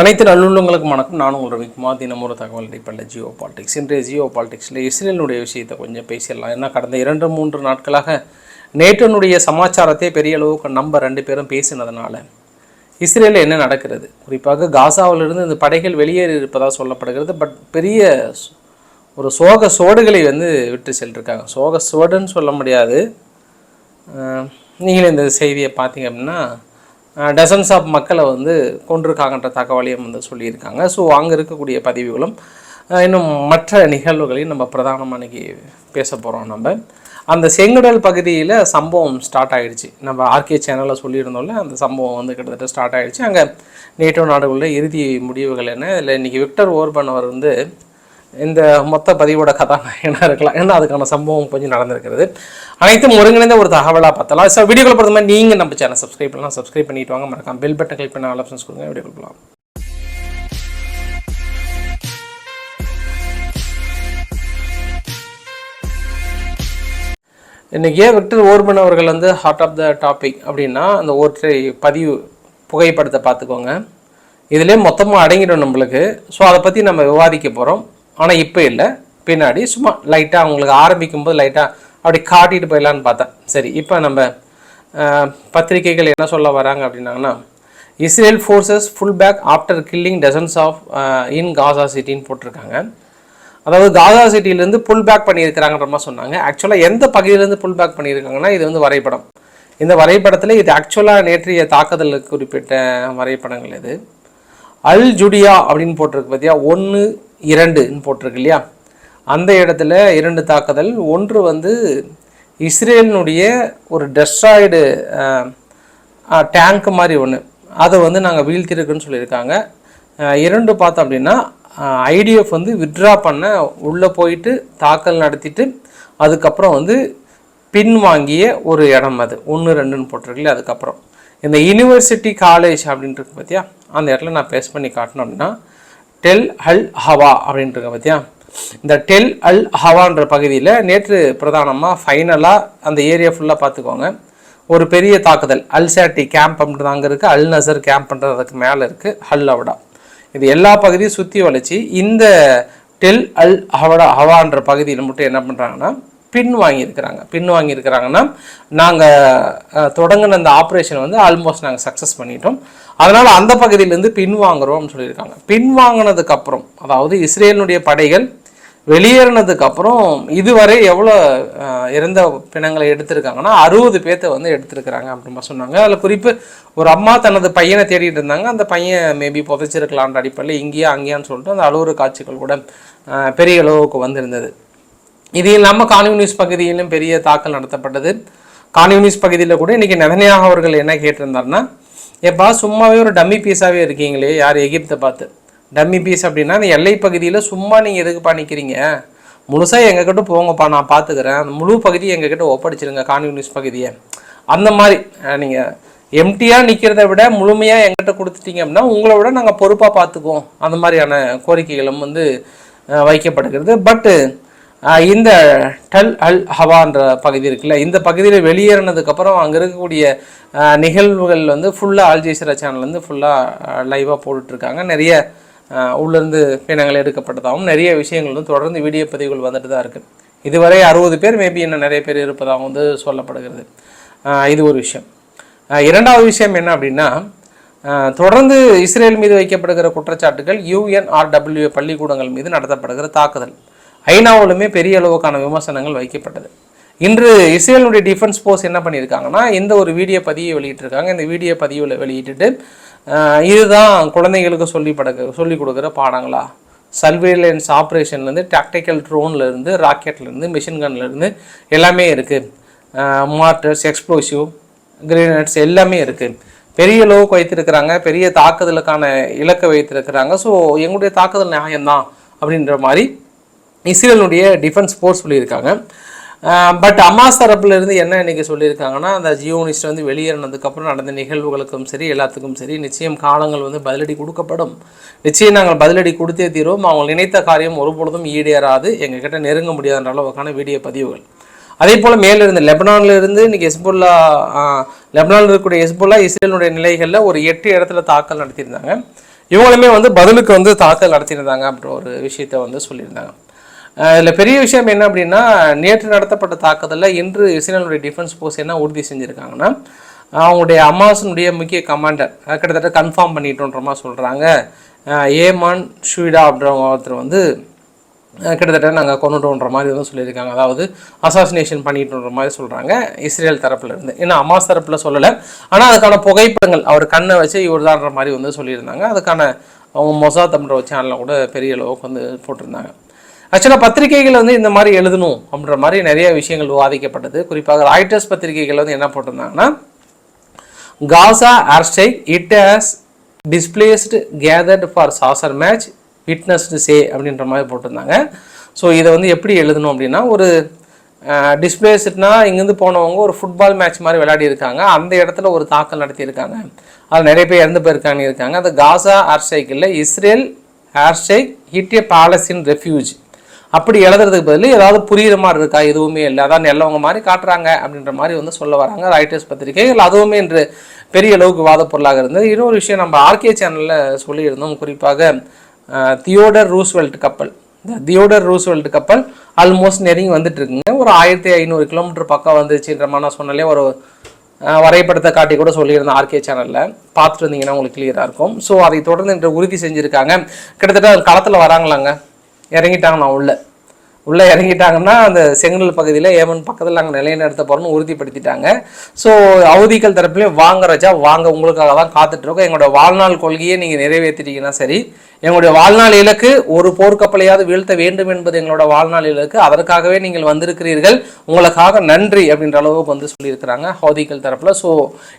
அனைத்து நல்லுள்ளங்களுக்கும் வணக்கம். நான் உங்கள் ரவிக்குமார். தினம் ஒரு தகவல் அடிப்படையில் ஜியோ பாலிடிக்ஸ். இன்றைய ஜியோ பாலிடிக்ஸில் இஸ்ரேலுடைய விஷயத்தை கொஞ்சம் பேசிடலாம். ஏன்னா கடந்த 2-3 நாட்களாக நேட்டனுடைய சமாச்சாரத்தை பெரிய அளவுக்கு நம்ம 2 பேரும் பேசினதுனால இஸ்ரேலில் என்ன நடக்கிறது, குறிப்பாக காசாவிலிருந்து இந்த படைகள் வெளியேறி இருப்பதாக சொல்லப்படுகிறது. பட் பெரிய ஒரு சோக சோடுகளை விட்டு சென்றிருக்காங்க. சோக சோடுன்னு சொல்ல முடியாது. நீங்களே இந்த செய்தியை பார்த்தீங்க அப்படின்னா டசன்ஸ் ஆஃப் மக்களை கொண்டிருக்காங்கன்ற தகவலையும் சொல்லியிருக்காங்க. ஸோ அங்கே இருக்கக்கூடிய பதிவுகளும் இன்னும் மற்ற நிகழ்வுகளையும் நம்ம பிரதானமாக இன்றைக்கி பேச போகிறோம். நம்ம அந்த செங்கடல் பகுதியில் சம்பவம் ஸ்டார்ட் ஆகிடுச்சு. நம்ம ஆர்கே சேனலில் சொல்லியிருந்தோம்ல, அந்த சம்பவம் கிட்டத்தட்ட ஸ்டார்ட் ஆகிடுச்சு. அங்கே நேட்டோ நாடுகளில் இறுதி முடிவுகள் என்ன, இல்லை இன்றைக்கி விக்டர் ஓர்பன் அவர் இந்த மொத்த பதிவோட கதாநாயகனாக இருக்கலாம். ஏன்னா அதுக்கான சம்பவம் கொஞ்சம் நடந்திருக்கிறது. அனைத்தும் ஒருங்கிணைந்த ஒரு தகவலாக பார்த்தலாம். ஸோ வீடியோக்குள்ள பொறுத்த மாதிரி நீங்கள் நம்ம சேனல் சப்ஸ்கிரைப் பண்ணலாம். சப்ஸ்கிரைப் பண்ணிட்டு வாங்க. மறக்காம பெல் பட்டன் கிளிக் பண்ண ஆல் ஆப்ஷன்ஸ் கொடுங்க. வீடியோ கொடுக்கலாம். இன்றைக்கி ஏன் விக்டர் ஓர்பன் அவர்கள் ஹார்ட் ஆஃப் த டாபிக் அப்படின்னா, அந்த ஒற்றை பதிவு புகைப்படத்தை பார்த்துக்கோங்க. இதிலே மொத்தமாக அடங்கிடும் நம்மளுக்கு. ஸோ அதை பற்றி நம்ம விவாதிக்க போகிறோம். ஆனால் இப்போ இல்லை, பின்னாடி சும்மா லைட்டாக அவங்களுக்கு ஆரம்பிக்கும்போது லைட்டாக அப்படி காட்டிட்டு போயிடலான்னு பார்த்தேன். சரி, இப்போ நம்ம பத்திரிகைகள் என்ன சொல்ல வராங்க அப்படின்னாங்கன்னா, Israel forces pull back after killing dozens of in Gaza சிட்டின்னு போட்டிருக்காங்க. அதாவது காசா சிட்டியிலேருந்து புல் பேக் பண்ணியிருக்கிறாங்கன்ற மாதிரி சொன்னாங்க. ஆக்சுவலாக எந்த பகுதியிலேருந்து புல் பேக் பண்ணியிருக்காங்கன்னா, இது வரைபடம். இந்த வரைபடத்தில் இது ஆக்சுவலாக நேற்றைய தாக்குதலுக்கு குறிப்பிட்ட வரைபடங்கள். இது அல் ஜுடியா அப்படின்னு போட்டிருக்கு பார்த்தியா, 1-2ன்னு போட்டிருக்கு இல்லையா. அந்த இடத்துல 2 தாக்குதல். ஒன்று இஸ்ரேலினுடைய ஒரு டெஸ்ட்ராய்டு டேங்க் மாதிரி ஒன்று, அதை நாங்கள் வீழ்த்திருக்குன்னு சொல்லியிருக்காங்க. 2 பார்த்தோம் அப்படின்னா ஐடிஎஃப் வித்ட்ரா பண்ண உள்ளே போயிட்டு தாக்கல் நடத்திட்டு அதுக்கப்புறம் பின்வாங்கிய ஒரு இடம். அது 1-2ன்னு போட்டிருக்குல்ல. அதுக்கப்புறம் இந்த யூனிவர்சிட்டி காலேஜ் அப்படின்ட்டு பார்த்தியா, அந்த இடத்துல நான் பேஸ் பண்ணி காட்டினோம் அப்படின்னா டெல் அல் ஹவா அப்படின்ட்டு பார்த்தியா. இந்த டெல் அல் ஹவான்ற பகுதியில் நேற்று பிரதானமாக ஃபைனலாக அந்த ஏரியா ஃபுல்லாக பார்த்துக்கோங்க, ஒரு பெரிய தாக்குதல். அல்சாட்டி கேம்ப் அப்படின்றது அங்கே இருக்குது, அல் நசர் கேம்ப்ன்றது அதுக்கு மேலே இருக்குது, ஹல் அவடா. இது எல்லா பகுதியும் சுற்றி வளைச்சி இந்த டெல் அல் ஹவான்ற பகுதியில் மட்டும் என்ன பண்ணுறாங்கன்னா பின்வாங்கியிருக்கிறாங்கன்னா, நாங்கள் தொடங்கின அந்த ஆப்ரேஷன் ஆல்மோஸ்ட் நாங்கள் சக்ஸஸ் பண்ணிட்டோம், அதனால் அந்த பகுதியிலேருந்து பின்வாங்குறோம்னு சொல்லியிருக்காங்க. பின்வாங்கினதுக்கப்புறம், அதாவது இஸ்ரேலினுடைய படைகள் வெளியேறினதுக்கப்புறம் இதுவரை எவ்வளோ இறந்த பிணங்களை எடுத்திருக்காங்கன்னா 60 பேர்த்த எடுத்திருக்கிறாங்க அப்படின்னு சொன்னாங்க. அதில் குறிப்பு ஒரு அம்மா தனது பையனை தேடிட்டு இருந்தாங்க. அந்த பையன் மேபி புதைச்சிருக்கலான்ற அடிப்படையில் இங்கேயா அங்கேயான்னு சொல்லிட்டு அந்த அலுவலக காட்சிகள் கூட பெரிய அளவுக்கு வந்திருந்தது. இது இல்லாமல் கான்யூனிஸ் பகுதியிலும் பெரிய தாக்கல் நடத்தப்பட்டது. கான்யூனிஸ் பகுதியில் கூட இன்றைக்கி நெதன்யாகு அவர்கள் என்ன கேட்டிருந்தாருன்னா, எப்பா சும்மாவே ஒரு டம்மி பீஸாகவே இருக்கீங்களே, யார் எகிப்தை பார்த்து டம்மி பீஸ் அப்படின்னா, அந்த எல்லை பகுதியில் சும்மா நீங்கள் எதுக்குப்பா நிற்கிறீங்க, முழுசாக எங்ககிட்ட போங்கப்பா, நான் பார்த்துக்கிறேன், அந்த முழு பகுதியை எங்ககிட்ட ஒப்படைச்சிருங்க கான்யூனிஸ் பகுதியை. அந்த மாதிரி நீங்கள் எம்டியாக நிற்கிறத விட முழுமையாக எங்கிட்ட கொடுத்துட்டீங்க அப்படின்னா உங்களை விட நாங்கள் பொறுப்பாக பார்த்துக்குவோம். அந்த மாதிரியான கோரிக்கைகளும் வைக்கப்படுகிறது. பட்டு இந்த டல் அல் ஹவான்ற பகுதி இருக்குல்ல, இந்த பகுதியில் வெளியேறினதுக்கப்புறம் அங்கே இருக்கக்கூடிய நிகழ்வுகள் ஃபுல்லாக அல் ஜசீரா சேனல் ஃபுல்லாக லைவாக போட்டுட்ருக்காங்க. நிறைய உள்ளேருந்து பிணங்கள் எடுக்கப்பட்டதாகவும் நிறைய விஷயங்கள் தொடர்ந்து வீடியோ பதிவுகள் வந்துட்டு தான் இருக்குது. இதுவரை 60 பேர், மேபி இன்னும் நிறைய பேர் இருப்பதாகவும் சொல்லப்படுகிறது. இது ஒரு விஷயம். இரண்டாவது விஷயம் என்ன அப்படின்னா, தொடர்ந்து இஸ்ரேல் மீது வைக்கப்படுகிற குற்றச்சாட்டுகள் UNRWA பள்ளிக்கூடங்கள் மீது நடத்தப்படுகிற தாக்குதல். ஐநாவிலுமே பெரிய அளவுக்கான விமர்சனங்கள் வைக்கப்பட்டது. இன்று இஸ்ரேலுடைய டிஃபென்ஸ் ஃபோர்ஸ் என்ன பண்ணியிருக்காங்கன்னா, இந்த ஒரு வீடியோ பதிவை வெளியிட்டிருக்காங்க. இந்த வீடியோ பதிவில் வெளியிட்டுட்டு இதுதான் குழந்தைகளுக்கு சொல்லிக் கொடுக்குற பாடங்களா, சர்வேலன்ஸ் ஆப்ரேஷன்லேருந்து டாக்டிக்கல் ட்ரோன்லேருந்து ராக்கெட்லேருந்து மிஷின்கன்லேருந்து எல்லாமே இருக்குது, மார்டர்ஸ், எக்ஸ்ப்ளோசிவ், கிரேனேட்ஸ் எல்லாமே இருக்குது, பெரிய அளவுக்கு வைத்திருக்கிறாங்க, பெரிய தாக்குதலுக்கான இலக்கை வைத்திருக்கிறாங்க. ஸோ எங்களுடைய தாக்குதல் நியாயம்தான் அப்படின்ற மாதிரி இஸ்ரேலுடைய டிஃபென்ஸ் ஃபோர்ஸ் சொல்லியிருக்காங்க. பட் அமாஸ் தரப்புலேருந்து என்ன இன்றைக்கி சொல்லியிருக்காங்கன்னா, அந்த ஜியோனிஸ்ட் வெளியேறினதுக்கப்புறம் நடந்த நிகழ்வுகளுக்கும் சரி எல்லாத்துக்கும் சரி நிச்சயம் காலங்கள் பதிலடி கொடுக்கப்படும், நிச்சயம் நாங்கள் பதிலடி கொடுத்தே தீர்வோம், அவங்க நினைத்த காரியம் ஒருபொழுதும் ஈடேறாது, எங்ககிட்ட நெருங்க முடியாத அளவுக்கான வீடியோ பதிவுகள். அதே போல் மேலிருந்து லெபனானிலிருந்து இன்றைக்கி லெபனானில் இருக்கக்கூடிய ஹெஸ்புல்லா இஸ்ரேலுடைய நிலைகளில் ஒரு 8 இடத்துல தாக்கல் நடத்தியிருந்தாங்க. இவங்களுமே வந்து பதிலுக்கு வந்து தாக்கல் நடத்தியிருந்தாங்க அப்படின்ற ஒரு விஷயத்த வந்து சொல்லியிருந்தாங்க. இதில் பெரிய விஷயம் என்ன அப்படின்னா, நேற்று நடத்தப்பட்ட தாக்குதலில் இன்று இஸ்ரேலுடைய டிஃபென்ஸ் ஃபோர்ஸ் என்ன உறுதி செஞ்சுருக்காங்கன்னா, அவங்களுடைய ஹமாஸினுடைய முக்கிய கமாண்டர் கிட்டத்தட்ட கன்ஃபார்ம் பண்ணிட்டோன்ற மாதிரி சொல்கிறாங்க. ஏமான் ஷுவிடா அப்படின்ற ஒருத்தர் வந்து கிட்டத்தட்ட நாங்கள் கொண்டுட்டோன்ற மாதிரி வந்து சொல்லியிருக்காங்க. அதாவது அசாசினேஷன் பண்ணிட்டோன்ற மாதிரி சொல்கிறாங்க இஸ்ரேல் தரப்பில் இருந்து. ஏன்னா ஹமாஸ் தரப்பில் சொல்லலை, ஆனால் அதுக்கான புகைப்படங்கள் அவர் கண்ணை வச்சு இவர் தான்ற மாதிரி வந்து சொல்லியிருந்தாங்க. அதுக்கான அவங்க மொசாத் அப்படின்ற ஒரு சேனலில் கூட பெரிய அளவுக்கு வந்து போட்டிருந்தாங்க. ஆக்சுவலாக பத்திரிகைகள் வந்து இந்த மாதிரி எழுதணும் அப்படின்ற மாதிரி நிறைய விஷயங்கள் விவாதிக்கப்பட்டது. குறிப்பாக ராய்டர்ஸ் பத்திரிகைகள் வந்து என்ன போட்டிருந்தாங்கன்னா, Gaza airstrike it has displaced gathered for soccer match witnessed say அப்படின்ற மாதிரி போட்டிருந்தாங்க. ஸோ இதை வந்து எப்படி எழுதணும் அப்படின்னா, ஒரு டிஸ்பிளேஸ்ட்னா இங்கேருந்து போனவங்க ஒரு ஃபுட்பால் மேட்ச் மாதிரி விளையாடி இருக்காங்க, அந்த இடத்துல ஒரு தாக்கல் நடத்தியிருக்காங்க, அது நிறைய பேர் இறந்து போயிருக்காங்க இருக்காங்க. அது காசா ஏர்ஸ்ட்ரைக்கில் இஸ்ரேல் ஏர்ஸ்ட்ரைக் ஹிட் ஏ பாலஸ்தீன் ரெஃப்யூஜ் அப்படி எழுதுறதுக்கு பதில் ஏதாவது புரியுற மாதிரி இருக்கா? எதுவுமே இல்லை, அதான் நல்லவங்க மாதிரி காட்டுறாங்க அப்படின்ற மாதிரி வந்து சொல்ல வராங்க ராய்டர்ஸ் பத்திரிகைகள். அதுவுமே இன்று பெரிய அளவுக்கு வாத பொருளாக இருந்தது. இன்னொரு விஷயம் நம்ம ஆர்கே சேனலில் சொல்லியிருந்தோம். குறிப்பாக தியோடர் ரூஸ்வெல்ட் கப்பல், இந்த தியோடர் ரூஸ்வெல்ட் கப்பல் ஆல்மோஸ்ட் நெருங்கி வந்துட்டு இருக்குங்க. ஒரு 1500 கிலோமீட்டர் பக்கம் வந்துச்சுன்ற மாதிரி நான் சொன்னாலே ஒரு வரைபடத்தை காட்டி கூட சொல்லியிருந்தேன் ஆர்கே சேனலில். பார்த்துட்டு இருந்தீங்கன்னா உங்களுக்கு கிளியராக இருக்கும். ஸோ அதை தொடர்ந்து இன்று உறுதி செஞ்சுருக்காங்க. கிட்டத்தட்ட களத்தில் வராங்களாங்க, இறங்கிட்டாங்கண்ணா உள்ளே இறங்கிட்டாங்கன்னா அந்த செங்கல் பகுதியில் ஏமன் பக்கத்தில் நாங்கள் நிலைநிறுத்த போகிறோம்னு உறுதிப்படுத்திட்டாங்க. ஸோ ஹவுதிகள் தரப்புலையும் வாங்க ரஜா வாங்க, உங்களுக்காக தான் காத்துட்ருக்கோம், எங்களோட வாழ்நாள் கொள்கையை நீங்கள் நிறைவேற்றிட்டீங்கன்னா சரி, எங்களுடைய வாழ்நாள் இலக்கு ஒரு போர்க்கப்பலையாவது வீழ்த்த வேண்டும் என்பது எங்களோட வாழ்நாள் இலக்கு, அதற்காகவே நீங்கள் வந்திருக்கிறீர்கள், உங்களுக்காக நன்றி அப்படின்ற அளவுக்கு வந்து சொல்லியிருக்கிறாங்க ஹவுதிகள் தரப்பில். ஸோ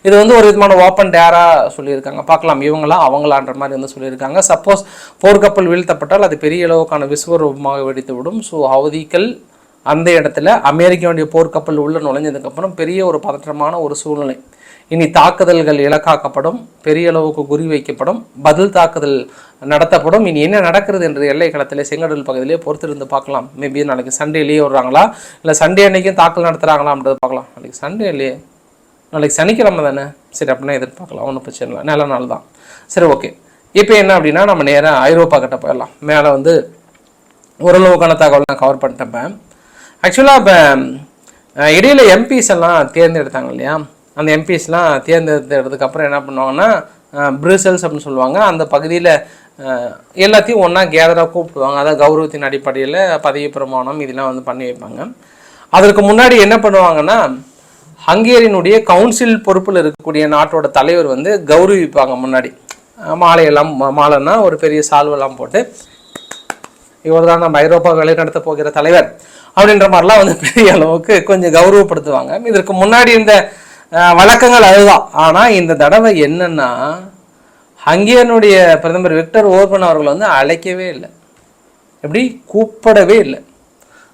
இது வந்து ஒரு விதமான ஓப்பன் டேராக சொல்லியிருக்காங்க. பார்க்கலாம் இவங்களா அவங்களான்ற மாதிரி வந்து சொல்லியிருக்காங்க. சப்போஸ் போர்க்கப்பல் வீழ்த்தப்பட்டால் அது பெரிய அளவுக்கான விஸ்வரூபமாக வெடித்து விடும். ஸோ ஹவுதிகள் அந்த இடத்துல அமெரிக்காவுடைய போர்க்கப்பல் உள்ள நுழைஞ்சதுக்கப்புறம் பெரிய ஒரு பதற்றமான ஒரு சூழ்நிலை. இனி தாக்குதல்கள் இலக்காக்கப்படும், பெரிய அளவுக்கு குறி வைக்கப்படும், பதில் தாக்குதல் நடத்தப்படும். இனி என்ன நடக்கிறது என்று எல்லை களத்தில் செங்கடல் பகுதியிலே பொறுத்திருந்து பார்க்கலாம். மேபி நாளைக்கு சண்டேலேயே வர்றாங்களா, இல்லை சண்டே அன்னைக்கும் தாக்கல் நடத்துகிறாங்களான்றது பார்க்கலாம். நாளைக்கு சண்டே இல்லையே, நாளைக்கு சனிக்கிழமை தானே, சரி அப்படின்னா எதிர்பார்க்கலாம், ஒன்றும் பிரச்சனை இல்லை, நல்ல நாள் தான். சரி ஓகே, இப்போ என்ன அப்படின்னா நம்ம நேராக ஐரோப்பா கிட்ட போயிடலாம். மேலே வந்து ஓரளவுக்கான தகவல் நான் கவர் பண்ணிட்டேன். ஆக்சுவலாக இப்போ இடையில எம்பிஸ் எல்லாம் தேர்ந்தெடுத்தாங்க இல்லையா, அந்த எம்பிஸ்லாம் தேர்ந்தெடுத்ததுக்கப்புறம் என்ன பண்ணுவாங்கன்னா பிரசல்ஸ் அப்படின்னு சொல்லுவாங்க, அந்த பகுதியில் எல்லாத்தையும் ஒன்றா கேதராக கூப்பிடுவாங்க. அதாவது கௌரவத்தின் அடிப்படையில் பதவி பிரமாணம் இதெல்லாம் வந்து பண்ணி வைப்பாங்க. அதற்கு முன்னாடி என்ன பண்ணுவாங்கன்னா, ஹங்கேரியனுடைய கவுன்சில் பொறுப்பில் இருக்கக்கூடிய நாட்டோட தலைவர் வந்து கௌரவிப்பாங்க. முன்னாடி மாலையெல்லாம், மாலைன்னா ஒரு பெரிய சால்வெல்லாம் போட்டு இவர் தான் நம்ம ஐரோப்பா வழிநடத்த போகிற தலைவர் அப்படின்ற மாதிரிலாம் வந்து பெரிய அளவுக்கு கொஞ்சம் கௌரவப்படுத்துவாங்க. இதற்கு முன்னாடி இந்த வழக்கங்கள் அதுதான். ஆனால் இந்த தடவை என்னன்னா, ஹங்கேரியனுடைய பிரதமர் விக்டர் ஓர்பன் அவர்கள் வந்து அழைக்கவே இல்லை, எப்படி கூப்பிடவே இல்லை.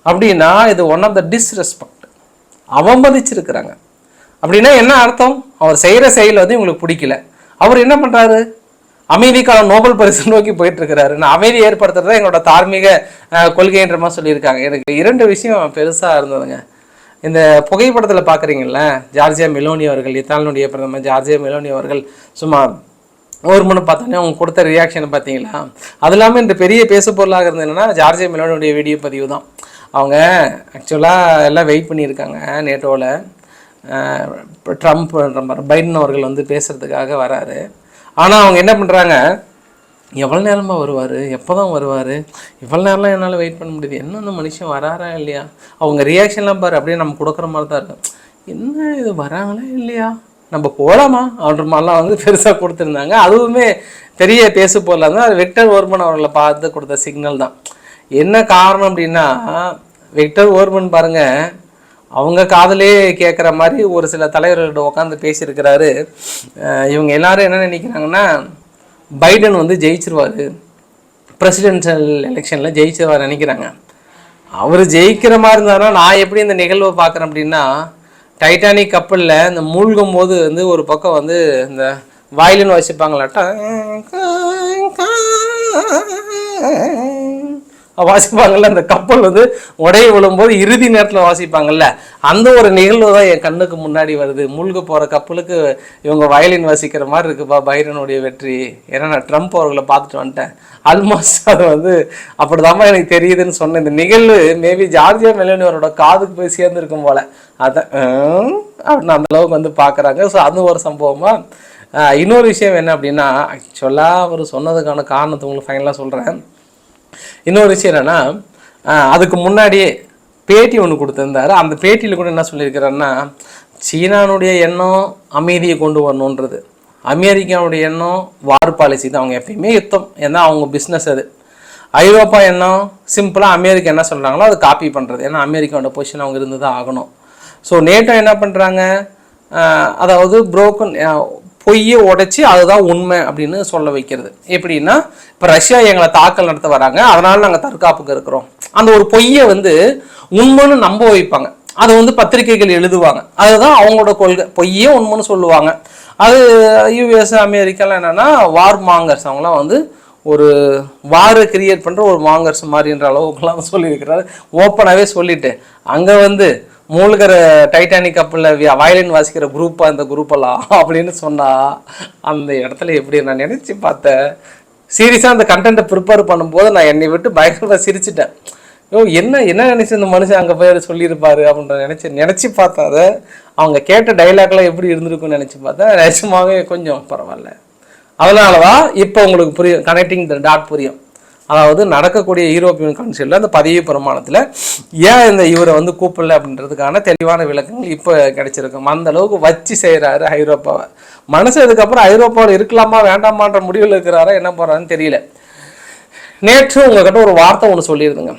அப்படின்னா இது ஒன் ஆஃப் த டிஸ்ரெஸ்பெக்ட், அவமதிச்சிருக்கிறாங்க. அப்படின்னா என்ன அர்த்தம்? அவர் செய்கிற செயல் வந்து இவங்களுக்கு பிடிக்கல. அவர் என்ன பண்ணுறாரு, அமைதிக்கான நோபல் பரிசு நோக்கி போயிட்டு இருக்கிறாரு. நான் அமைதி ஏற்படுத்துறதா எங்களோட தார்மீக கொள்கைன்ற மாதிரி சொல்லியிருக்காங்க. எனக்கு 2 விஷயம் பெருசாக இருந்ததுங்க. இந்த புகைப்படத்தில் பார்க்குறீங்கள, ஜார்ஜியா மெலோனி அவர்கள், இத்தாலியினுடைய பிரதமர் ஜார்ஜியா மெலோனி அவர்கள் சும்மா ஒரு முன்னு பார்த்தோன்னே அவங்க கொடுத்த ரியாக்ஷனை பார்த்தீங்களா? அது இல்லாமல் இந்த பெரிய பேசு பொருளாக இருந்தது என்னென்னா, ஜார்ஜியா மெலோனியுடைய வீடியோ பதிவு தான். அவங்க ஆக்சுவலாக எல்லாம் வெயிட் பண்ணியிருக்காங்க நேட்டோவில். ட்ரம்ப் பைடன் அவர்கள் வந்து பேசுகிறதுக்காக வராரு. ஆனால் அவங்க என்ன பண்ணுறாங்க, எவ்வளோ நேரமாக வருவார், எப்போ தான் வருவார், இவ்வளோ நேரம்லாம் என்னால் வெயிட் பண்ண முடியுது, என்ன அந்த மனுஷன் வராரா இல்லையா, அவங்க ரியாக்ஷன்லாம் பாரு அப்படியே நம்ம கொடுக்குற மாதிரி தான் இருக்கும். என்ன இது வராங்களா இல்லையா, நம்ம போகலாமா அப்படின்ற மாதிரிலாம் வந்து பெருசாக கொடுத்துருந்தாங்க. அதுவுமே பெரிய பேசு போடலாம் தான். அது விக்டர் ஓர்பன் அவர்களை பார்த்து கொடுத்த சிக்னல் தான். என்ன காரணம் அப்படின்னா, விக்டர் ஓர்பன் பாருங்கள், அவங்க காதலே கேட்குற மாதிரி ஒரு சில தலைவர்கள்ட்ட உட்காந்து பேசியிருக்கிறாரு. இவங்க எல்லாரும் என்ன நினைக்கிறாங்கன்னா, பைடன் வந்து ஜெயிச்சிருவார், பிரசிடென்ஷியல் எலெக்ஷனில் ஜெயிச்சிருவார் நினைக்கிறாங்க. அவர் ஜெயிக்கிற மாதிரி இருந்தாருன்னா நான் எப்படி இந்த நிகழ்வை பார்க்குறேன் அப்படின்னா, டைட்டானிக் கப்பலில் இந்த மூழ்கும் போது வந்து ஒரு பக்கம் வந்து இந்த வயலின் வாசிப்பாங்களாட்டா வாசிப்பாங்கல்ல, அந்த கப்பல் வந்து உடைய விழும்போது இறுதி நேரத்தில் வாசிப்பாங்கல்ல, அந்த ஒரு நிகழ்வு தான் என் கண்ணுக்கு முன்னாடி வருது. மூழ்க போகிற கப்பலுக்கு இவங்க வயலின் வாசிக்கிற மாதிரி இருக்குப்பா பைரனுடைய வெற்றி. ஏன்னா நான் ட்ரம்ப் அவர்களை பார்த்துட்டு வந்துட்டேன். ஆல்மோஸ்ட் அது வந்து அப்படிதாம்மா எனக்கு தெரியுதுன்னு சொன்ன இந்த நிகழ்வு மேபி ஜார்ஜியா மெலோனி அவரோட காதுக்கு போய் சேர்ந்துருக்கும் போல. அதான் அப்படின்னு அந்த அளவுக்கு வந்து பார்க்குறாங்க. ஸோ அது ஒரு சம்பவமா. இன்னொரு விஷயம் என்ன அப்படின்னா, ஆக்சுவலாக அவர் சொன்னதுக்கான காரணத்தை உங்களுக்கு ஃபைனலாக சொல்கிறேன். இன்னொரு விஷயம் என்னென்னா, அதுக்கு முன்னாடியே பேட்டி ஒன்று கொடுத்துருந்தாரு. அந்த பேட்டியில் கூட என்ன சொல்லியிருக்கிறாருன்னா, சீனானுடைய எண்ணம் அமைதியை கொண்டு வரணுன்றது, அமெரிக்காவுடைய எண்ணம் வார் பாலிசி தான். அவங்க எப்பயுமே யுத்தம், ஏன்னா அவங்க பிஸ்னஸ் அது. ஐரோப்பா எண்ணம் சிம்பிளாக அமெரிக்கா என்ன சொல்கிறாங்களோ அது காப்பி பண்ணுறது, ஏன்னா அமெரிக்காவோட பொசிஷன் அவங்க இருந்து தான் ஆகணும். ஸோ நேட்டோ என்ன பண்ணுறாங்க, அதாவது புரோக்கன் பொய்யை உடைச்சி அதுதான் உண்மை அப்படின்னு சொல்ல வைக்கிறது. எப்படின்னா, இப்போ ரஷ்யா எங்களை தாக்கல் நடத்த வராங்க, அதனால நாங்கள் தற்காப்புக்கு இருக்கிறோம், அந்த ஒரு பொய்யை வந்து உண்மைன்னு நம்ப வைப்பாங்க. அதை வந்து பத்திரிகைகள் எழுதுவாங்க, அதுதான் அவங்களோட கொள்கை. பொய்யே உண்மைன்னு சொல்லுவாங்க. அது யூஎஸ் அமெரிக்காலாம் என்னென்னா வார் மாங்கர்ஸ், அவங்களாம் வந்து ஒரு வாரை கிரியேட் பண்ணுற ஒரு மாங்கர்ஸ் மாதிரின்ற அளவுக்குலாம் சொல்லியிருக்கிறாரு. ஓப்பனாகவே சொல்லிட்டு அங்கே வந்து மூழ்கிற டைட்டானிக் கப்பலில் வயலின் வாசிக்கிற குரூப்பாக இந்த குரூப்பெல்லாம் அப்படின்னு சொன்னால் அந்த இடத்துல எப்படி நான் நினச்சி பார்த்தேன். சீரியஸாக அந்த கண்டென்ட்டை ப்ரிப்பேர் பண்ணும்போது நான் என்னை விட்டு பயங்கரமாக சிரிச்சிட்டேன். என்ன என்ன நினச்சி இந்த மனுஷன் அங்கே போய் சொல்லியிருப்பாரு அப்படின்ற நினச்சி பார்த்தா அதை அவங்க கேட்ட டைலாக்லாம் எப்படி இருந்திருக்குன்னு நினச்சி பார்த்தா நிஜமாவே கொஞ்சம் பரவாயில்ல. அதனால தான் இப்போ உங்களுக்கு புரியும், கனெக்டிங் த டாட் புரியும். அதாவது நடக்கக்கூடிய யூரோப்பியன் கவுன்சிலில் அந்த பதவி பிரமாணத்தில் ஏன் இந்த இவரை வந்து கூப்பிடல அப்படின்றதுக்கான தெளிவான விளக்கங்கள் இப்போ கிடைச்சிருக்கும். அந்த அளவுக்கு வச்சு செய்கிறாரு ஐரோப்பாவை. மனசு இதுக்கப்புறம் ஐரோப்பாவில் இருக்கலாமா வேண்டாமான்ற முடிவில் இருக்கிறாரா என்ன போகிறாருன்னு தெரியல. நேற்று உங்ககிட்ட ஒரு வார்த்தை ஒன்று சொல்லியிருந்துங்க.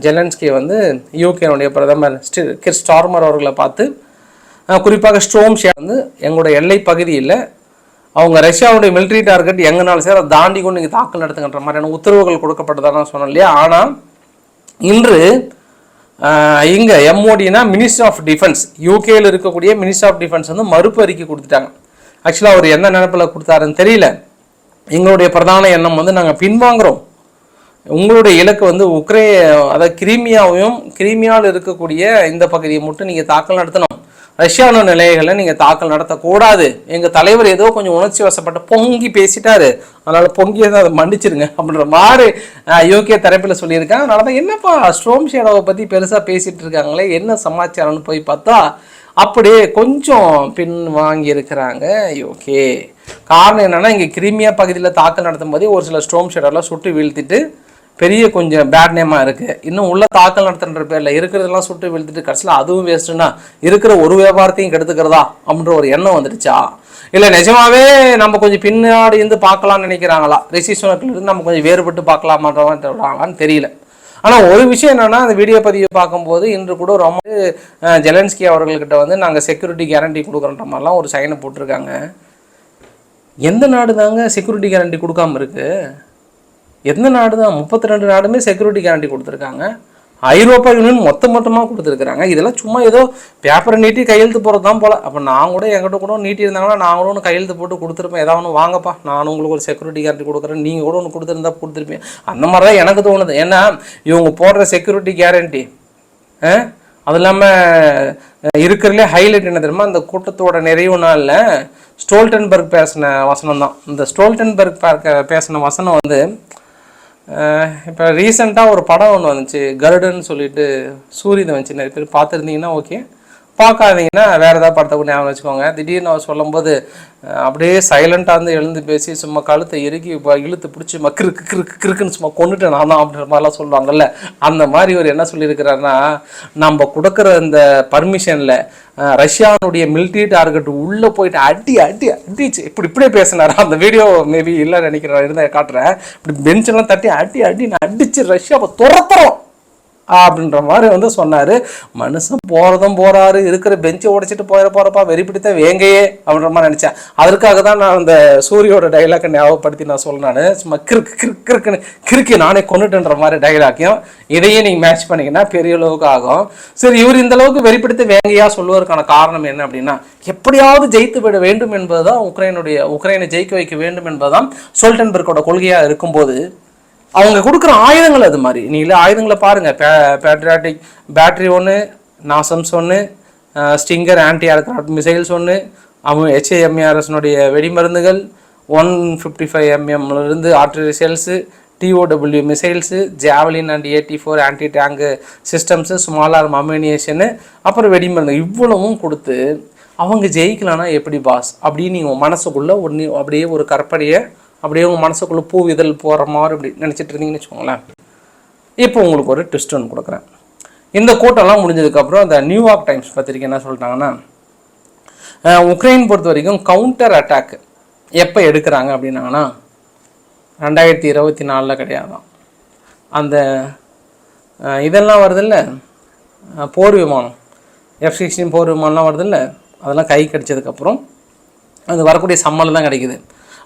ஜெலன்ஸ்கி வந்து யூகேனுடைய பிரதமர் கிர் ஸ்டார்மர் அவர்களை பார்த்து, குறிப்பாக ஸ்ட்ரோம்ஷியா வந்து எங்களோட எல்லை பகுதியில் அவங்க ரஷ்யாவுடைய மிலிட்ரி டார்கெட் எங்கனாலும் சரி அதை தாண்டி கொண்டு நீங்கள் தாக்கல் நடத்துங்கன்ற மாதிரியான உத்தரவுகள் கொடுக்கப்பட்டதான் நான் சொன்னேன் இல்லையா. ஆனால் இன்று இங்கே எம்ஓடினா மினிஸ்டர் ஆஃப் டிஃபென்ஸ், யூகேயில் இருக்கக்கூடிய மினிஸ்டர் ஆஃப் டிஃபென்ஸ் வந்து மறுப்பு அறிக்கை கொடுத்துட்டாங்க. ஆக்சுவலாக அவர் எந்த நினைப்பில் கொடுத்தாருன்னு தெரியல. எங்களுடைய பிரதான எண்ணம் வந்து நாங்கள் பின்வாங்குகிறோம், உங்களுடைய இலக்கு வந்து அதாவது கிரீமியாவில் இருக்கக்கூடிய இந்த பகுதியை மட்டும் நீங்கள் தாக்கல் நடத்தணும், ரஷ்யானோ நிலைகளை நீங்கள் தாக்கல் நடத்தக்கூடாது. எங்கள் தலைவர் ஏதோ கொஞ்சம் உணர்ச்சி வசப்பட்டு பொங்கி பேசிட்டாரு, அதனால் பொங்கியை தான் அதை மன்னிச்சிருங்க அப்படின்ற மாதிரி யூகே தரப்பில் சொல்லியிருக்காங்க. அதனால தான் என்னப்பா ஸ்ட்ரோம்ஷியாவை பற்றி பெருசாக பேசிகிட்டு இருக்காங்களே, என்ன சமாச்சாரம்னு போய் பார்த்தா அப்படியே கொஞ்சம் பின் வாங்கி இருக்கிறாங்க யூகே. காரணம் என்னென்னா, இங்கே கிரீமியா பகுதியில் தாக்கல் நடத்தும் போதே ஒரு சில ஸ்ட்ரோம்ஷியாவெல்லாம் சுட்டு வீழ்த்திட்டு பெரிய கொஞ்சம் பேட் நேமாக இருக்குது. இன்னும் உள்ள தாக்கல் நடத்துகிற பேரில் இருக்கிறதெல்லாம் சுட்டு வீழ்த்திட்டு கடைசியில் அதுவும் வேஸ்ட்டுன்னா இருக்கிற ஒரு வியாபாரத்தையும் கெடுத்துக்கிறதா அப்படின்ற ஒரு எண்ணம் வந்துடுச்சா, இல்லை நிஜமாவே நம்ம கொஞ்சம் பின்னாடி இருந்து பார்க்கலாம்னு நினைக்கிறாங்களா, ரிஷி சுனக்கிலிருந்து நம்ம கொஞ்சம் வேறுபட்டு பார்க்கலாமான்னு தெரியல. ஆனால் ஒரு விஷயம் என்னென்னா, அந்த வீடியோ பதிவை பார்க்கும்போது இன்று கூட ரொம்ப ஜெலன்ஸ்கி அவர்கள்கிட்ட வந்து நாங்கள் செக்யூரிட்டி கேரண்டி கொடுக்குறன்ற மாதிரிலாம் ஒரு சைனை போட்டிருக்காங்க. எந்த நாடு தாங்க செக்யூரிட்டி கேரண்டி கொடுக்காம இருக்குது? எந்த நாடு தான்? 32 நாடுமே செக்யூரிட்டி கேரண்டி கொடுத்துருக்காங்க. ஐரோப்பா யூனியன் மொத்தமாக கொடுத்துருக்குறாங்க. இதெல்லாம் சும்மா ஏதோ பேப்பரை நீட்டி கையெழுத்து போகிறது தான் போல். அப்போ நான் கூட என்கிட்ட கூட நீட்டி இருந்தாங்கன்னா நான் கூட ஒன்று கையெழுத்து போட்டு கொடுத்துருப்பேன். ஏதாவது ஒன்று வாங்கப்பா, நான் உங்களுக்கு ஒரு செக்யூரிட்டி கேரண்டி கொடுக்குறேன், நீங்கள் கூட ஒன்று கொடுத்துருந்தா கொடுத்துருப்பேன். அந்த மாதிரி தான் எனக்கு தோணுது. ஏன்னா இவங்க போடுற செக்யூரிட்டி கேரண்டி அது இல்லாமல் இருக்கிறதுலே ஹைலைட் என்ன தெரியுமா, அந்த கூட்டத்தோட நிறைவு நாளில் ஸ்டோல்டன்பர்க் பேசின வசனம் தான். இந்த ஸ்டோல்டன்பர்க் பேசின வசனம் வந்து இப்போ ரீசெண்டாக ஒரு படம் ஒன்று வந்துச்சு, கருடன்னு சொல்லிட்டு சூரியனை வந்துச்சு. நிறைய பேர் பார்த்துருந்தீங்கன்னா ஓகே, பார்க்காதீங்கன்னா வேறு ஏதாவது படத்தை கூட ஞாபகம் வச்சுக்கோங்க. திடீர்னு அவர் சொல்லும்போது அப்படியே சைலண்ட்டாக இருந்து எழுந்து பேசி சும்மா கழுத்தை இறுக்கி இழுத்து பிடிச்சி கிறுக்குன்னு சும்மா கொண்டுட்டேன் நான் தான் அப்படின்ற மாதிரிலாம் சொல்லுவாங்கல்ல. அந்த மாதிரி ஒரு என்ன சொல்லியிருக்கிறாருன்னா, நம்ம கொடுக்குற இந்த பர்மிஷனில் ரஷ்யானுடைய மிலிட்ரி டார்கெட் உள்ளே போயிட்டு அடிச்சு இப்படியே பேசினார். அந்த வீடியோ மேபி இல்லை நினைக்கிறேன், இருந்தால் காட்டுறேன். இப்படி பெஞ்செல்லாம் தட்டி நான் அடித்து ரஷ்யாவை துரத்துறோம் அப்படின்ற மாதிரி வந்து சொன்னார். மனுஷன் போகிறதும் போகிறாரு, இருக்கிற பெஞ்சை உடைச்சிட்டு போகிறப்பா வெறி பிடித்த வேங்கையே அப்படின்ற மாதிரி நினச்சேன். அதற்காக தான் நான் அந்த சூரியோட டைலாக்கை ஞாபகப்படுத்தி நான் சொன்னான். சும்மா கிறுக்கி நானே கொண்டுட்டுன்ற மாதிரி டைலாக்கையும் இதையும் நீங்கள் மேட்ச் பண்ணிங்கன்னா பெரிய அளவுக்கு ஆகும். சரி, இவர் இந்த அளவுக்கு வெறிப்பிடித்த வேங்கையாக சொல்லுவதற்கான காரணம் என்ன அப்படின்னா, எப்படியாவது ஜெயித்து விட வேண்டும் என்பதுதான் உக்ரைனை ஜெயிக்க வைக்க வேண்டும் என்பதுதான் ஸ்டோல்டன்பர்க்கோட கொள்கையாக இருக்கும்போது அவங்க கொடுக்குற ஆயுதங்கள் அது மாதிரி. நீங்களே ஆயுதங்களை பாருங்கள். பேட்ரியாட்டிக் பேட்ரி ஒன்று, நாசம்ஸ் ஒன்று, ஸ்டிங்கர் ஆன்டி ஏர்கிராஃப்ட் மிசைல்ஸ் ஒன்று, அவங்க HIMARSனுடைய வெடிமருந்துகள், 155 mm artillery shells, TOW missiles, Javelin and AT4 anti tank systems, small arm ammunition, அப்புறம் வெடிமருந்து இவ்வளவும் கொடுத்து அவங்க ஜெயிக்கலான்னா எப்படி பாஸ் அப்படின்னு நீங்கள் மனசுக்குள்ளே ஒன்று அப்படியே ஒரு கற்பனையை அப்படியே உங்கள் மனசுக்குள்ளே பூ இதழ் போகிற மாதிரி அப்படி நினச்சிட்டு இருந்தீங்கன்னு வச்சுக்கோங்களேன். இப்போ உங்களுக்கு ஒரு ட்விஸ்ட் ஒன்று கொடுக்குறேன். இந்த கூட்டம்லாம் முடிஞ்சதுக்கப்புறம் அந்த நியூயார்க் டைம்ஸ் பத்திரிக்கை என்ன சொல்லிட்டாங்கன்னா, உக்ரைன் பொறுத்த வரைக்கும் கவுண்டர் அட்டாக் எப்போ எடுக்கிறாங்க அப்படின்னாங்கன்னா 2024 கிடையாதான். அந்த இதெல்லாம் வருதில்ல, போர் விமானம் F-16 போர் விமானம்லாம் வருதில்ல, அதெல்லாம் கை கடிச்சதுக்கப்புறம் அது வரக்கூடிய சம்பளம் தான் கிடைக்குது.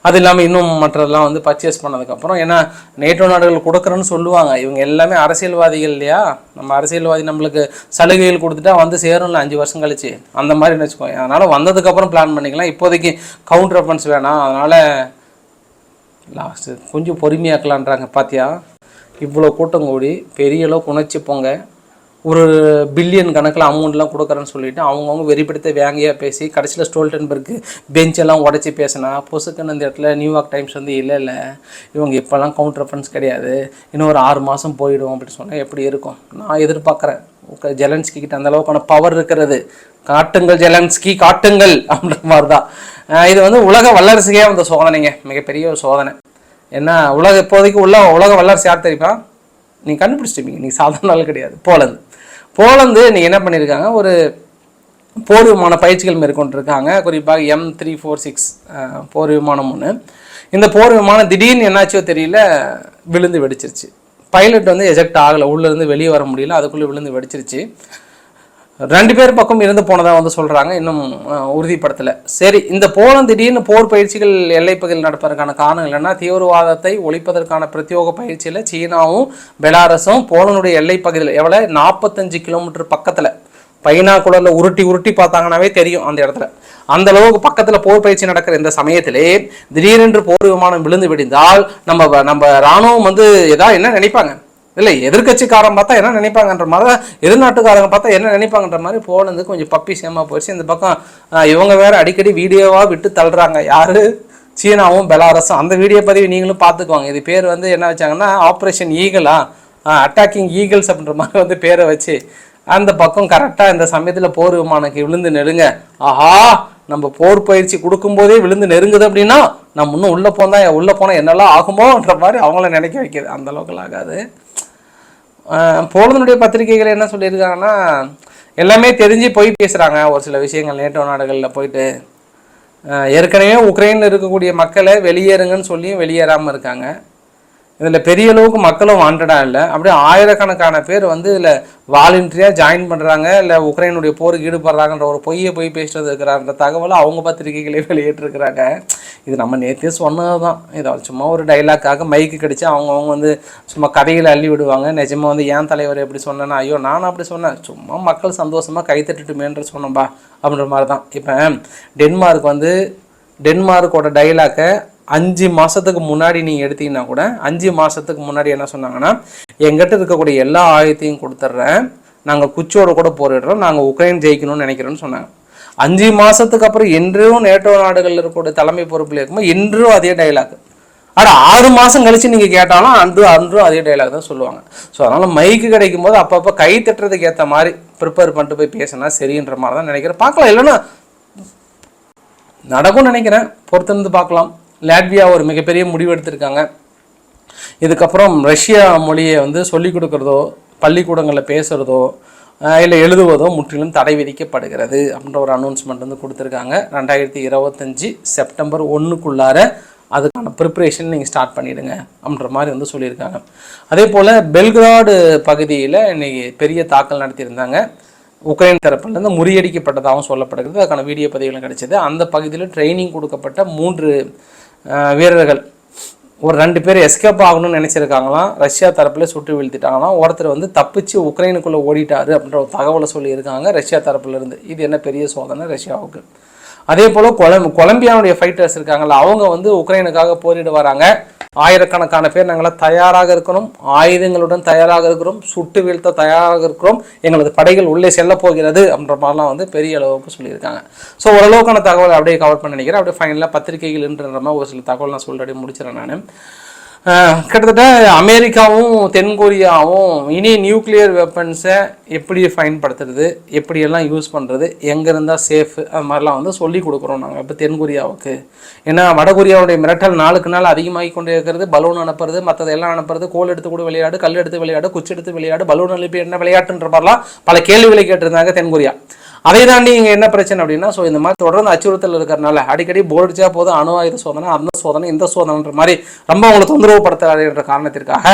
அது இல்லாமல் இன்னும் மற்றதெல்லாம் வந்து பர்ச்சேஸ் பண்ணதுக்கப்புறம், ஏன்னா நேட்டோ நாடுகள் கொடுக்குறேன்னு சொல்லுவாங்க. இவங்க எல்லாமே அரசியல்வாதிகள் இல்லையா, நம்ம அரசியல்வாதி நம்மளுக்கு சலுகைகள் கொடுத்துட்டா வந்து சேரும்ல 5 வருஷம் கழிச்சு, அந்த மாதிரி வச்சுக்கோங்க. அதனால் வந்ததுக்கப்புறம் பிளான் பண்ணிக்கலாம். இப்போதைக்கு கவுண்டர் வெப்பன்ஸ் வேணாம், அதனால் லாஸ்ட்டு கொஞ்சம் பொறுமையாக்கலான்றாங்க. பார்த்தியா, இவ்வளோ கூட்டம் கூடி பெரிய அளவுக்கு உணர்ச்சி போங்க, ஒரு பில்லியன் கணக்கில் அமௌண்ட்லாம் கொடுக்குறேன்னு சொல்லிவிட்டு அவங்கவுங்க வெறிப்படுத்த வேங்கையாக பேசி கடைசியில் ஸ்டோல்டன்பர்க்கு பெஞ்செல்லாம் உடச்சி பேசினா பொசுக்குன்னு இந்த இடத்துல நியூயார்க் டைம்ஸ் வந்து இல்லை இவங்க இப்போல்லாம் கவுண்டர் ரெஃபரன்ஸ் கிடையாது, இன்னும் ஒரு 6 மாதம் போயிடும் அப்படின்னு சொன்னால் எப்படி இருக்கும்? நான் எதிர்பார்க்குறேன். ஜெலன்ஸ்கி கிட்ட அந்தளவுக்கான பவர் இருக்கிறது. காட்டுங்கள் ஜெலன்ஸ்கி, காட்டுங்கள் அப்படின்ற மாதிரி தான். இது வந்து உலக வல்லரசுக்கே வந்த சோதனைங்க, மிகப்பெரிய ஒரு சோதனை. ஏன்னா இப்போதைக்கு உலக வல்லரசு யார் தெரியுமா? நீங்கள் கண்டுபிடிச்சிருப்பீங்க, நீங்கள் சாதாரண நாள் கிடையாது. போலந்து நீங்கள் என்ன பண்ணியிருக்காங்க, ஒரு போர் விமான பயிற்சிகள் மேற்கொண்டிருக்காங்க. குறிப்பாக M346 போர் விமானம் ஒன்று. இந்த போர் விமானம் திடீர்னு என்னாச்சோ தெரியல, விழுந்து வெடிச்சிருச்சு. பைலட் வந்து எஜெக்ட் ஆகலை, உள்ளேருந்து வெளியே வர முடியல, அதுக்குள்ளே விழுந்து வெடிச்சிருச்சு. 2 பேர் பக்கம் இருந்து போனதாக வந்து சொல்கிறாங்க, இன்னும் உறுதிப்படுத்தலை. சரி, இந்த போலந்து திடீர்னு போர் பயிற்சிகள் எல்லைப்பகுதியில் நடப்பதற்கான காரணம் இல்லைன்னா, தீவிரவாதத்தை ஒழிப்பதற்கான பிரத்யோக பயிற்சியில் சீனாவும் பெலாரஸும் போலனுடைய எல்லைப்பகுதியில் எவ்வளோ 45 கிலோமீட்டர் பக்கத்தில் பைனாக்குலரில் உருட்டி பார்த்தாங்கன்னாவே தெரியும் அந்த இடத்துல. அந்த அளவுக்கு பக்கத்தில் போர் பயிற்சி நடக்கிற இந்த சமயத்திலே திடீரென்று போர் விமானம் விழுந்து விடிந்தால் நம்ம இராணுவம் வந்து என்ன நினைப்பாங்க இல்லை, எதிர்கட்சிக்காரன் பார்த்தா என்ன நினைப்பாங்கன்ற மாதிரி, எதிர்நாட்டுக்காரங்க பார்த்தா என்ன நினைப்பாங்கன்ற மாதிரி போலந்து கொஞ்சம் பப்பி சேமாக போயிடுச்சு. இந்த பக்கம் இவங்க வேறு அடிக்கடி வீடியோவாக விட்டு தள்ளுறாங்க. யார்? சீனாவும் பெலாரஸும். அந்த வீடியோ பதிவு நீங்களும் பார்த்துக்குவாங்க. இது பேர் வந்து என்ன வச்சாங்கன்னா ஆப்ரேஷன் ஈகிளா, அட்டாக்கிங் ஈகிள்ஸ் அப்படின்ற மாதிரி வந்து பேரை வச்சு அந்த பக்கம் கரெக்டாக இந்த சமயத்தில் போர் விமானக்கு விழுந்து நெருங்க, ஆஹா நம்ம போர் பயிற்சி கொடுக்கும்போதே விழுந்து நெருங்குது அப்படின்னா நம்ம இன்னும் உள்ளே போனால் என்னெல்லாம் ஆகுமோன்ற மாதிரி அவங்கள நினைக்க வைக்கிது. அந்த அளவுக்கு ஆகாது. போலந்துடைய பத்திரிகைகள் என்ன சொல்லியிருக்காங்கன்னா, எல்லாமே தெரிஞ்சு போய் பேசுகிறாங்க ஒரு சில விஷயங்கள். நேட்டோ நாடுகளில் போயிட்டு ஏற்கனவே உக்ரைனில் இருக்கக்கூடிய மக்களை வெளியேறுங்கன்னு சொல்லியும் வெளியேறாமல் இருக்காங்க. இதில் பெரிய அளவுக்கு மக்களும் வாண்டடாக இல்லை. அப்படியே ஆயிரக்கணக்கான பேர் வந்து இதில் வாலண்டியராக ஜாயின் பண்ணுறாங்க, இல்லை உக்ரைனுடைய போருக்கு ஈடுபடுறாங்கன்ற ஒரு பொய்யை போய் பேசிட்டு இருக்கிறான்ற தகவலை அவங்க பத்திரிகைகளே வெளியேற்றிருக்கிறாங்க. இது நம்ம நேற்றே சொன்னது தான். இதை சும்மா ஒரு டைலாக்காக மைக்கு கடிச்சு அவங்கவுங்க வந்து சும்மா கதையில் அள்ளி விடுவாங்க. நிஜமாக வந்து ஏன் தலைவர் எப்படி சொன்னேன்னா, ஐயோ நானும் அப்படி சொன்னேன், சும்மா மக்கள் சந்தோஷமாக கைத்தட்டுட்டுமேன்ற சொன்னோம்பா அப்படின்ற மாதிரி தான். இப்போ டென்மார்க்கோட டைலாக்கை 5 மாதத்துக்கு முன்னாடி நீங்கள் எடுத்தீங்கன்னா கூட, 5 மாதத்துக்கு முன்னாடி என்ன சொன்னாங்கன்னா, எங்கிட்ட இருக்கக்கூடிய எல்லா ஆயுதத்தையும் கொடுத்துட்றேன், நாங்கள் குச்சியோட கூட போரிடுறோம், நாங்கள் உக்ரைன் ஜெயிக்கணும்னு நினைக்கிறோன்னு சொன்னாங்க. 5 மாதத்துக்கு அப்புறம் இன்றும் நேட்டோ நாடுகளில் இருக்கக்கூடிய தலைமை பொறுப்பில் இருக்கும்போது இன்றும் அதே டைலாக். ஆனால் 6 மாதம் கழித்து நீங்கள் கேட்டாலும் அன்றும் அதே டைலாக் தான் சொல்லுவாங்க. ஸோ அதனால் மைக்கு கிடைக்கும் போது அப்பப்போ கை தட்டுறதுக்கு ஏற்ற மாதிரி ப்ரிப்பேர் பண்ணிட்டு போய் பேசினா சரின்ற மாதிரி தான் நினைக்கிறேன். பார்க்கலாம், இல்லைன்னா நடக்கும்னு நினைக்கிறேன், பொறுத்திருந்து பார்க்கலாம். லாட்வியா ஒரு மிகப்பெரிய முடிவு எடுத்திருக்காங்க. இதுக்கப்புறம் ரஷ்யா மொழியை வந்து சொல்லிக் கொடுக்குறதோ, பள்ளிக்கூடங்களில் பேசுகிறதோ இல்லை எழுதுவதோ முற்றிலும் தடை விதிக்கப்படுகிறது அப்படின்ற ஒரு அனௌன்ஸ்மெண்ட் வந்து கொடுத்துருக்காங்க. 2025 செப்டம்பர் 1க்குள்ளார அதுக்கான ப்ரிப்ரேஷன் நீங்கள் ஸ்டார்ட் பண்ணிவிடுங்க அப்படின்ற மாதிரி வந்து சொல்லியிருக்காங்க. அதே போல் பெல்கிராடு பகுதியில் இன்றைக்கி பெரிய தாக்கல் நடத்தியிருந்தாங்க. உக்ரைன் தரப்புலேருந்து முறியடிக்கப்பட்டதாகவும் சொல்லப்படுகிறது. அதுக்கான வீடியோ பதிவுகளும் கிடைச்சது. அந்த பகுதியில் ட்ரைனிங் கொடுக்கப்பட்ட 3 வீரர்கள், ஒரு 2 பேர் எஸ்கேப் ஆகணும்னு நினச்சிருக்காங்களாம். ரஷ்யா தரப்பில் சுட்டு வீழ்த்திட்டாங்களாம். ஒருத்தர் வந்து தப்பிச்சு உக்ரைனுக்குள்ளே ஓடிட்டார் அப்படின்ற ஒரு தகவலை சொல்லியிருக்காங்க ரஷ்யா தரப்புலேருந்து. இது என்ன பெரிய சோதனை ரஷ்யாவுக்கு. அதே போல் கொலம்பியாவுடைய ஃபைட்டர்ஸ் இருக்காங்கல்ல, அவங்க வந்து உக்ரைனுக்காக போரிட்டு வராங்க. ஆயிரக்கணக்கான பேர் நாங்களாம் தயாராக இருக்கிறோம், ஆயுதங்களுடன் தயாராக இருக்கிறோம், சுட்டு வீழ்த்த தயாராக இருக்கிறோம், எங்களது படைகள் உள்ளே செல்ல போகிறது அப்படின்ற மாதிரிலாம் வந்து பெரிய அளவுக்கு சொல்லியிருக்காங்க. ஸோ ஓரளவுக்கான தகவல் அப்படியே கவர் பண்ண நினைக்கிறேன். அப்படியே ஃபைனலாக பத்திரிகைகள்ன்ற மாதிரி ஒரு சில தகவல் நான் சொல்லிட்டு முடிச்சிடறேன். நான் கிட்டத்தட்ட அமெரிக்காவும் தென்கொரியாவும் இனி நியூக்ளியர் வெப்பன்ஸை எப்படி பயன்படுத்துறது, எப்படியெல்லாம் யூஸ் பண்ணுறது, எங்கே இருந்தால் சேஃபு, அது மாதிரிலாம் வந்து சொல்லி கொடுக்குறோம் நாங்கள் இப்போ தென்கொரியாவுக்கு. ஏன்னா வடகொரியாவுடைய மிரட்டல் நாளுக்கு நாள் அதிகமாகி கொண்டே இருக்கிறது. பலூன் அனுப்புறது, மற்றதெல்லாம் அனுப்புறது, கோல் எடுத்து கூட விளையாடு, கல் எடுத்து விளையாடு, குச்சி எடுத்து விளையாடு, பலூன் அனுப்பி என்ன விளையாட்டுன்ற மாதிரிலாம் பல கேள்விகளை கேட்டிருந்தாங்க தென்கொரியா. அதை தாண்டி இங்கே என்ன பிரச்சனை அப்படின்னா, ஸோ இந்த மாதிரி தொடர்ந்து அச்சுறுத்தல் இருக்கிறனால அடிக்கடி போர்டிச்சா போதும் அணு ஆயுத சோதனை, அந்த சோதனை, இந்த சோதனைன்ற மாதிரி ரொம்ப அவங்களை தொந்தரவுப்படுத்தாது என்ற காரணத்திற்காக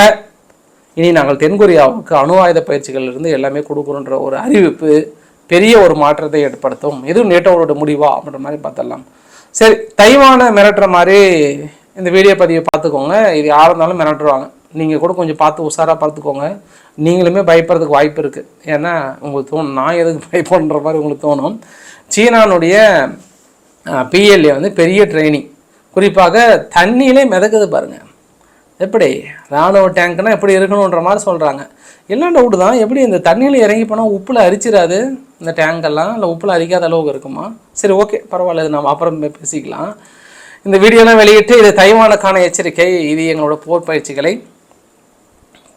இனி நாங்கள் தென்கொரியாவுக்கு அணு ஆயுத பயிற்சிகளிலிருந்து எல்லாமே கொடுக்குறோன்ற ஒரு அறிவிப்பு பெரிய ஒரு மாற்றத்தை ஏற்படுத்தும். எதுவும் நேட்டோவோட முடிவா அப்படின்ற மாதிரி பார்த்துடலாம். சரி, தைவானை மிரட்டுற மாதிரி இந்த வீடியோ பதிவை பார்த்துக்கோங்க. இது யாராக இருந்தாலும் மிரட்டுருவாங்க, நீங்கள் கூட கொஞ்சம் பார்த்து உஷாராக பார்த்துக்கோங்க. நீங்களுமே பயப்படுறதுக்கு வாய்ப்பு இருக்குது. ஏன்னா உங்களுக்கு தோணும் நான் எதுக்கு பயப்படுற மாதிரி உங்களுக்கு தோணும். சீனானுடைய பிஎல்ஏ வந்து பெரிய ட்ரைனிங், குறிப்பாக தண்ணியிலே மிதக்குது பாருங்கள். எப்படி இராணுவ டேங்க்னால் எப்படி இருக்கணுன்ற மாதிரி சொல்கிறாங்க. எல்லாம் டவுட்டு தான், எப்படி இந்த தண்ணியில் இறங்கி போனால் உப்பில் அரிச்சிடாது இந்த டேங்கெல்லாம், இல்லை உப்பில் அரிக்காத அளவுக்கு இருக்குமா? சரி, ஓகே, பரவாயில்ல, இது நம்ம அப்புறம் பேசிக்கலாம். இந்த வீடியோலாம் வெளியிட்டு இது தைவானுக்கான எச்சரிக்கை, இது எங்களோட போர் பயிற்சிகளை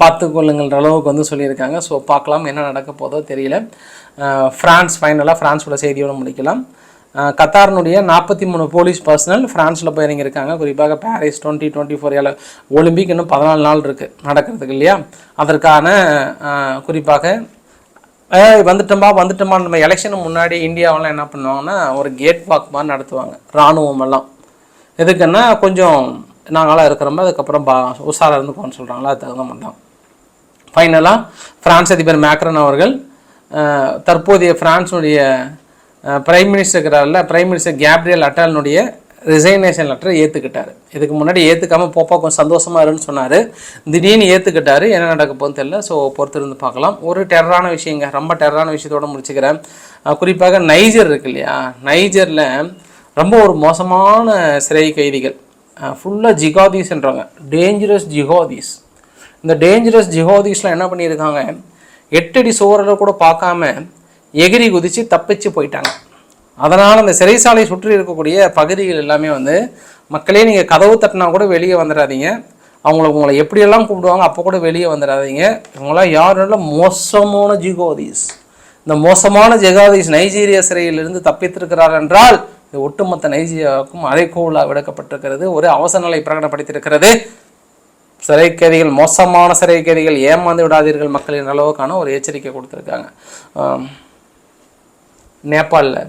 பார்த்துக்கொள்ளுங்கிற அளவுக்கு வந்து சொல்லியிருக்காங்க. ஸோ பார்க்கலாம் என்ன நடக்க போதோ தெரியல. ஃப்ரான்ஸ் ஃபைனலாக ஃப்ரான்ஸோட செய்தியோடு முடிக்கலாம். கத்தாரினுடைய 43 போலீஸ் பர்சனல் ஃப்ரான்ஸில் போய் இறங்கியிருக்காங்க. குறிப்பாக பாரிஸ் 2024 ஒலிம்பிக் இன்னும் 14 நாள் இருக்குது நடக்கிறதுக்கு இல்லையா? அதற்கான குறிப்பாக வந்துட்டோமா நம்ம எலெக்ஷனுக்கு முன்னாடி இந்தியாவெல்லாம் என்ன பண்ணுவாங்கன்னா ஒரு கேட் வாக் மாதிரி நடத்துவாங்க இராணுவம் எல்லாம். எதுக்குன்னா கொஞ்சம் நாங்களாம் இருக்கிறோமோ அதுக்கப்புறம் உஷாராக இருந்துக்கோன்னு சொல்கிறாங்களா, அது தகுந்த மாதிரி தான். ஃபைனலாக ஃப்ரான்ஸ் அதிபர் மேக்ரன் அவர்கள் தற்போதைய ஃப்ரான்ஸுடைய பிரைம் மினிஸ்டர் கேப்ரியல் அட்டாலினுடைய ரிசைனேஷன் லெட்டரை ஏற்றுக்கிட்டார். இதுக்கு முன்னாடி ஏற்றுக்காமல் போப்பா கொஞ்சம் சந்தோஷமாக இருன்னு சொன்னார். திடீர்னு ஏற்றுக்கிட்டார். என்ன நடக்க போகுதுன்னு தெரியல. ஸோ பொறுத்திருந்து பார்க்கலாம். ஒரு டெரரான விஷயங்க, ரொம்ப டெரரான விஷயத்தோடு முடிச்சுக்கிறேன். குறிப்பாக நைஜர் இருக்கு இல்லையா, நைஜரில் ரொம்ப ஒரு மோசமான சிறை கைதிகள், ஃபுல்லாக ஜிகாதீஸ்ன்றாங்க, டேஞ்சரஸ் ஜிகாதீஸ். இந்த டேஞ்சரஸ் ஜிஹாதீஸ்லாம் என்ன பண்ணியிருக்காங்க, 8 அடி சுவரில் கூட பார்க்காம எகிரி குதித்து தப்பிச்சு போயிட்டாங்க. அதனால் அந்த சிறைசாலை சுற்றி இருக்கக்கூடிய பகுதிகள் எல்லாமே வந்து மக்களே நீங்கள் கதவு தட்டினா கூட வெளியே வந்துடாதீங்க, உங்களை எப்படியெல்லாம் கூப்பிடுவாங்க அப்போ கூட வெளியே வந்துடாதீங்க. இவங்களாம் யாரும் மோசமான ஜிஹாதீஸ். இந்த மோசமான ஜிஹாதீஸ் நைஜீரியா சிறையிலிருந்து தப்பித்திருக்கிறார் என்றால் இது ஒட்டுமொத்த நைஜீரியாவுக்கும் அரைக்கோளாக விடுக்கப்பட்டிருக்கிறது. ஒரு அவசர நிலை பிரகடனப்படுத்தியிருக்கிறது. சிறை கைதிகள், மோசமான சிறை கைதிகள், ஏமாந்து விடாதீர்கள் மக்களின் அளவுக்கான ஒரு எச்சரிக்கை கொடுத்துருக்காங்க. நேபாளில்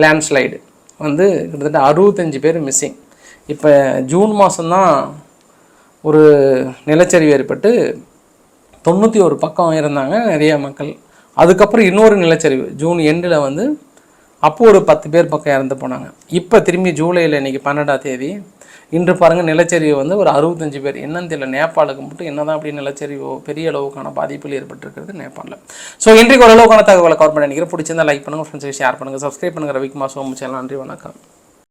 லேண்ட்ஸ்லைடு வந்து கிட்டத்தட்ட 65 பேர் மிஸ்ஸிங். இப்போ ஜூன் மாதம்தான் ஒரு நிலச்சரிவு ஏற்பட்டு 91 பக்கம் இருந்தாங்க நிறைய மக்கள். அதுக்கப்புறம் இன்னொரு நிலச்சரிவு ஜூன் எண்டில் வந்து அப்போது ஒரு 10 பேர் பக்கம் இறந்து போனாங்க. இப்போ திரும்பி ஜூலையில் இன்றைக்கி 12ஆம் தேதி இன்று பாருங்கள் நிலச்சரிவு வந்து ஒரு 65 பேர். என்னன்னு தெரியல, நேபாளுக்கு மட்டும் என்னதான் அப்படி நிலச்சரிவு பெரிய அளவுக்கான பாதிப்புகள் ஏற்பட்டிருக்கிறது நேபாளில். ஸோ இன்றைக்கு ஓரளவுக்கான தகவலை கவர் பண்ண நினைக்கிறேன். பிடிச்சிருந்தா லைக் பண்ணுங்கள், ஃப்ரெண்ட்ஸுக்கு ஷேர் பண்ணுங்கள், சப்ஸ்கிரைப் பண்ணுங்கள். ரவிக்குமார் சோமு சேனல். நன்றி, வணக்கம்.